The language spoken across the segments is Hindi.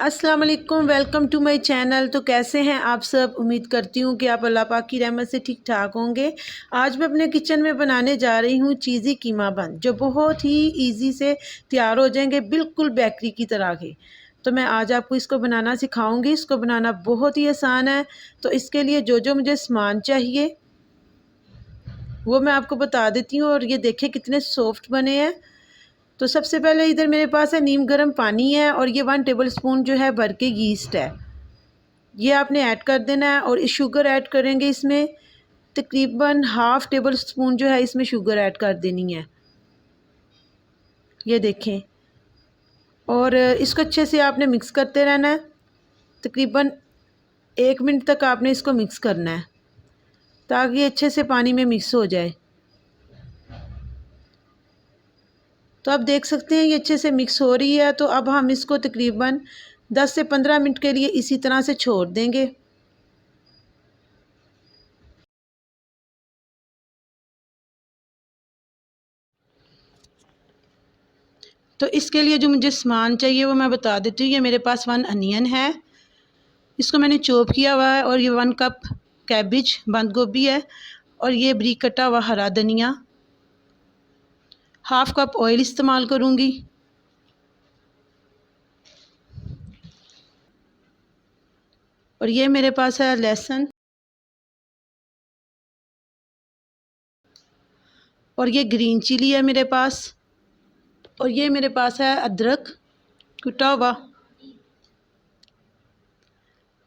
अस्सलाम वालेकुम, वेलकम टू माय चैनल। तो कैसे हैं आप सब? उम्मीद करती हूँ कि आप अल्लाह पाक की रहमत से ठीक ठाक होंगे। आज मैं अपने किचन में बनाने जा रही हूँ चीज़ी कीमा बन, जो बहुत ही इजी से तैयार हो जाएंगे, बिल्कुल बेकरी की तरह के। तो मैं आज आपको इसको बनाना सिखाऊंगी। इसको बनाना बहुत ही आसान है। तो इसके लिए जो जो मुझे सामान चाहिए वो मैं आपको बता देती हूँ। और ये देखें कितने सॉफ्ट बने हैं। तो सबसे पहले इधर मेरे पास है नीम गर्म पानी है, और ये 1 टेबल स्पून जो है भर के यीस्ट है, ये आपने ऐड कर देना है। और शुगर ऐड करेंगे इसमें, तकरीबन हाफ़ टेबल स्पून जो है इसमें शुगर ऐड कर देनी है, ये देखें। और इसको अच्छे से आपने मिक्स करते रहना है। तकरीबन 1 मिनट तक आपने इसको मिक्स करना है, ताकि अच्छे से पानी में मिक्स हो जाए। तो आप देख सकते हैं ये अच्छे से मिक्स हो रही है। तो अब हम इसको तकरीबन 10 से 15 मिनट के लिए इसी तरह से छोड़ देंगे। तो इसके लिए जो मुझे सामान चाहिए वो मैं बता देती हूँ। ये मेरे पास 1 अनियन है, इसको मैंने चॉप किया हुआ है। और ये 1 कप कैबिज बंद गोभी है। और ये बारीक कटा हुआ हरा धनिया। हाफ़ कप ऑयल इस्तेमाल करूँगी। और ये मेरे पास है लहसुन। और ये ग्रीन चिली है मेरे पास। और ये मेरे पास है अदरक कुटा हुआ।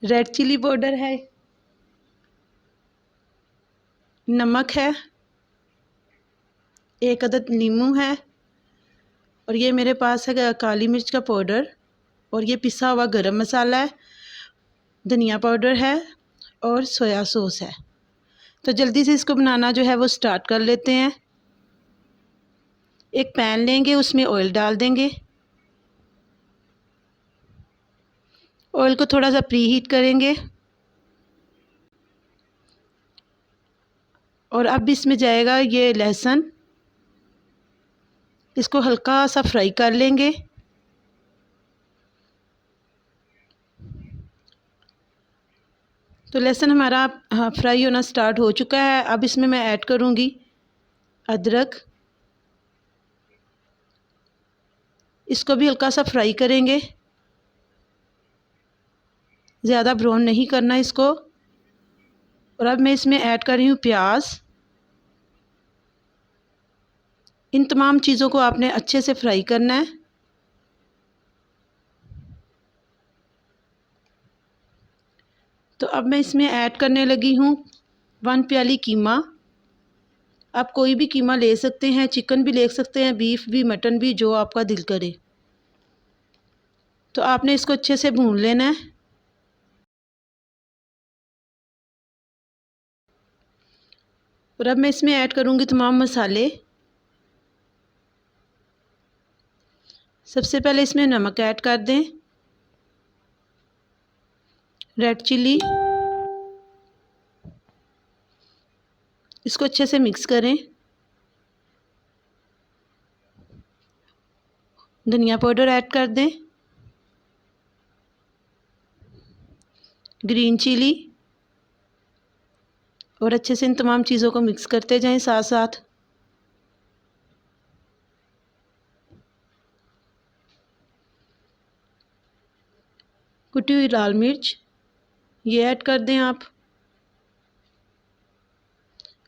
रेड चिली पाउडर है, नमक है, 1 अदद नींबू है। और ये मेरे पास है काली मिर्च का पाउडर। और ये पिसा हुआ गरम मसाला है, धनिया पाउडर है, और सोया सॉस है। तो जल्दी से इसको बनाना जो है वो स्टार्ट कर लेते हैं। एक पैन लेंगे, उसमें ऑयल डाल देंगे। ऑयल को थोड़ा सा प्री हीट करेंगे। और अब इसमें जाएगा ये लहसुन, इसको हल्का सा फ्राई कर लेंगे। तो लहसुन हमारा फ्राई होना स्टार्ट हो चुका है। अब इसमें मैं ऐड करूँगी अदरक, इसको भी हल्का सा फ्राई करेंगे, ज़्यादा ब्राउन नहीं करना इसको। और अब मैं इसमें ऐड कर रही हूँ प्याज। इन तमाम चीज़ों को आपने अच्छे से फ्राई करना है। तो अब मैं इसमें ऐड करने लगी हूँ 1 प्याली कीमा। आप कोई भी कीमा ले सकते हैं, चिकन भी ले सकते हैं, बीफ भी, मटन भी, जो आपका दिल करे। तो आपने इसको अच्छे से भून लेना है। और अब मैं इसमें ऐड करूँगी तमाम मसाले। सबसे पहले इसमें नमक ऐड कर दें, रेड चिली, इसको अच्छे से मिक्स करें। धनिया पाउडर ऐड कर दें, ग्रीन चिली। और अच्छे से इन तमाम चीज़ों को मिक्स करते जाएं साथ साथ। कुटी हुई लाल मिर्च ये ऐड कर दें आप।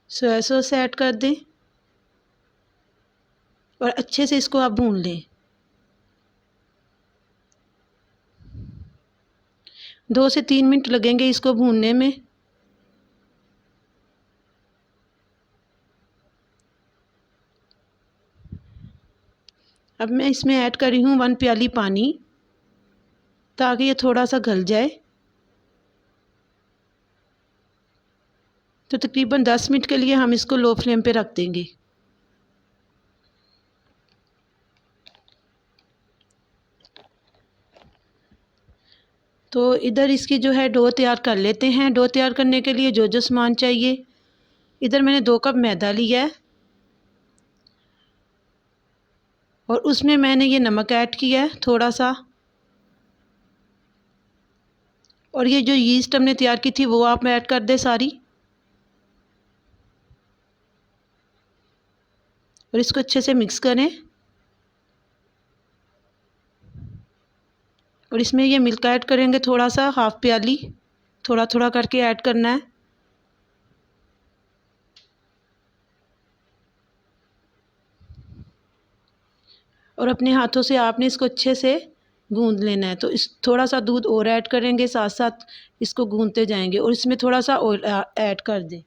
सोया सॉस ऐड कर दें। और अच्छे से इसको आप भून लें। 2 से 3 मिनट लगेंगे इसको भूनने में। अब मैं इसमें ऐड कर रही हूँ 1 प्याली पानी, ताकि ये थोड़ा सा गल जाए। तो तकरीबन 10 मिनट के लिए हम इसको लो फ्लेम पे रख देंगे। तो इधर इसकी जो है डो तैयार कर लेते हैं। डो तैयार करने के लिए जो जो सामान चाहिए, इधर मैंने 2 कप मैदा लिया है। और उसमें मैंने ये नमक ऐड किया है थोड़ा सा। और ये जो यीस्ट हमने तैयार की थी वो आप ऐड कर दें सारी, और इसको अच्छे से मिक्स करें। और इसमें ये मिल्क ऐड करेंगे थोड़ा सा, हाफ़ प्याली, थोड़ा थोड़ा करके ऐड करना है। और अपने हाथों से आपने इसको अच्छे से गूंद लेना है। तो इस थोड़ा सा दूध और ऐड करेंगे, साथ साथ इसको गूंदते जाएंगे। और इसमें थोड़ा सा ऑयल ऐड कर दें।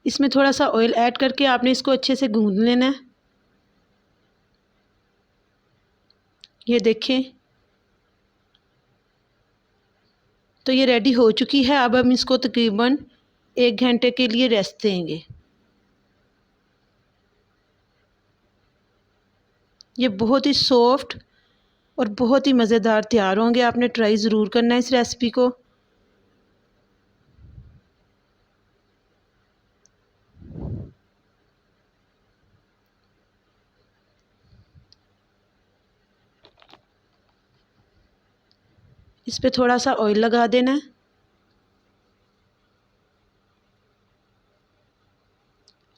इसमें थोड़ा सा ऑयल ऐड करके आपने इसको अच्छे से गूंद लेना है। ये देखें, तो ये रेडी हो चुकी है। अब हम इसको तकरीबन 1 घंटे के लिए रेस्ट देंगे। ये बहुत ही सॉफ्ट और बहुत ही मज़ेदार तैयार होंगे। आपने ट्राई ज़रूर करना है इस रेसिपी को। इस पे थोड़ा सा ऑयल लगा देना है।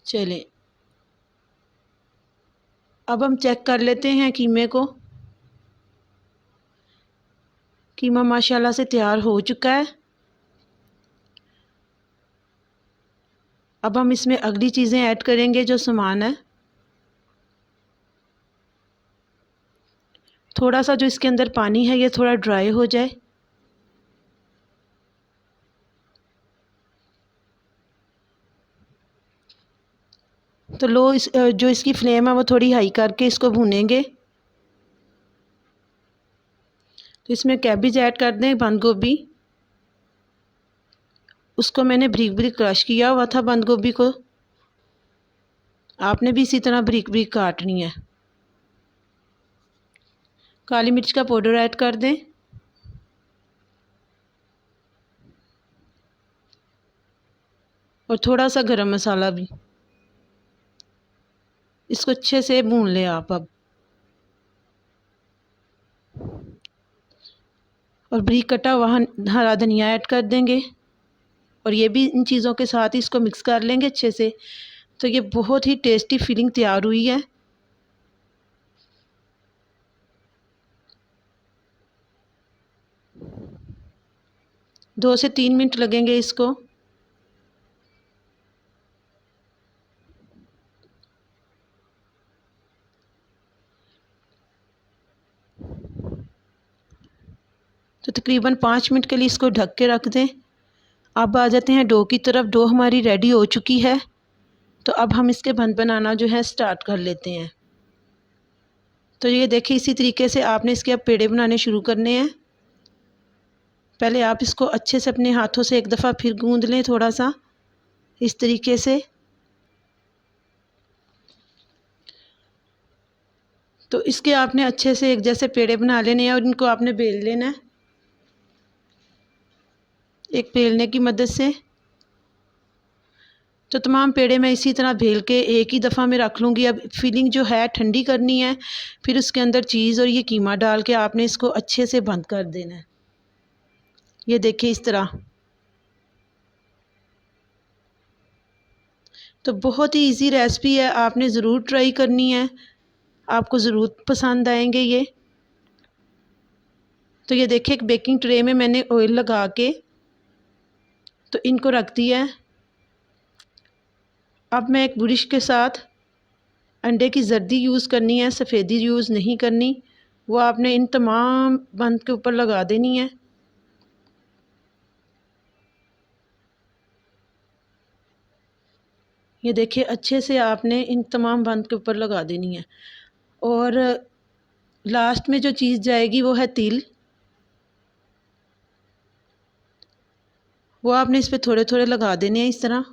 चलें, अब हम चेक कर लेते हैं कीमे को। कीमा माशाल्लाह से तैयार हो चुका है। अब हम इसमें अगली चीज़ें ऐड करेंगे, जो सामान है। थोड़ा सा जो इसके अंदर पानी है ये थोड़ा ड्राई हो जाए। तो जो इसकी फ्लेम है वो थोड़ी हाई करके इसको भूनेंगे। तो इसमें कैबेज ऐड कर दें, बंद गोभी। उसको मैंने बारीक बारीक क्रश किया हुआ था बंद गोभी को। आपने भी इसी तरह बारीक बारीक काटनी है। काली मिर्च का पाउडर ऐड कर दें। और थोड़ा सा गरम मसाला भी। इसको अच्छे से भून लें आप अब। और बारीक कटा हुआ हरा धनिया ऐड कर देंगे। और ये भी इन चीज़ों के साथ ही इसको मिक्स कर लेंगे अच्छे से। तो ये बहुत ही टेस्टी फीलिंग तैयार हुई है। दो से 3 मिनट लगेंगे इसको। तो तकरीबन 5 मिनट के लिए इसको ढक के रख दें। अब आ जाते हैं डो की तरफ। डो हमारी रेडी हो चुकी है। तो अब हम इसके बन बनाना जो है स्टार्ट कर लेते हैं। तो ये देखिए, इसी तरीके से आपने इसके अब पेड़े बनाने शुरू करने हैं। पहले आप इसको अच्छे से अपने हाथों से एक दफ़ा फिर गूंद लें थोड़ा सा, इस तरीके से। तो इसके आपने अच्छे से एक जैसे पेड़े बना लेने हैं और इनको आपने बेल लेना है एक बेलने की मदद से। तो तमाम पेड़े मैं इसी तरह बेल के एक ही दफ़ा में रख लूँगी। अब फिलिंग जो है ठंडी करनी है, फिर उसके अंदर चीज़ और ये कीमा डाल के आपने इसको अच्छे से बंद कर देना है। ये देखिए इस तरह। तो बहुत ही इजी रेसिपी है, आपने ज़रूर ट्राई करनी है, आपको ज़रूर पसंद आएंगे ये। तो ये देखिए, एक बेकिंग ट्रे में मैंने ऑयल लगा के तो इनको रख दिया है। अब मैं एक ब्रश के साथ अंडे की जर्दी यूज़ करनी है, सफ़ेदी यूज़ नहीं करनी। वो आपने इन तमाम बंद के ऊपर लगा देनी है। ये देखिए, अच्छे से आपने इन तमाम बंद के ऊपर लगा देनी है। और लास्ट में जो चीज़ जाएगी वो है तिल। वो आपने इस पर थोड़े थोड़े लगा देने हैं इस तरह।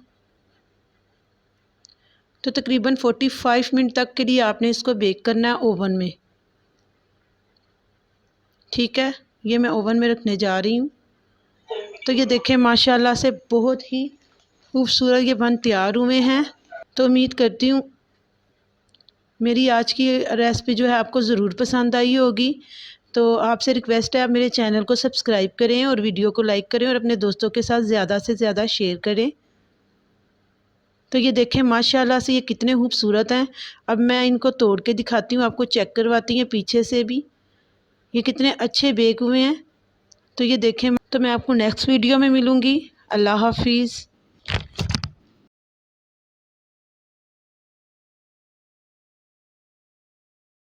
तो तकरीबन 45 मिनट तक के लिए आपने इसको बेक करना है ओवन में। ठीक है, ये मैं ओवन में रखने जा रही हूँ। तो ये देखें, माशाल्लाह से बहुत ही खूबसूरत ये बन तैयार हुए हैं। तो उम्मीद करती हूँ मेरी आज की रेसिपी जो है आपको ज़रूर पसंद आई होगी। तो आपसे रिक्वेस्ट है आप मेरे चैनल को सब्सक्राइब करें और वीडियो को लाइक करें और अपने दोस्तों के साथ ज़्यादा से ज़्यादा शेयर करें। तो ये देखें माशाल्लाह से ये कितने खूबसूरत हैं। अब मैं इनको तोड़ के दिखाती हूँ, आपको चेक करवाती हैं पीछे से भी ये कितने अच्छे बेक हुए हैं। तो ये देखें, तो मैं आपको नेक्स्ट वीडियो में मिलूँगी। अल्लाह हाफिज़।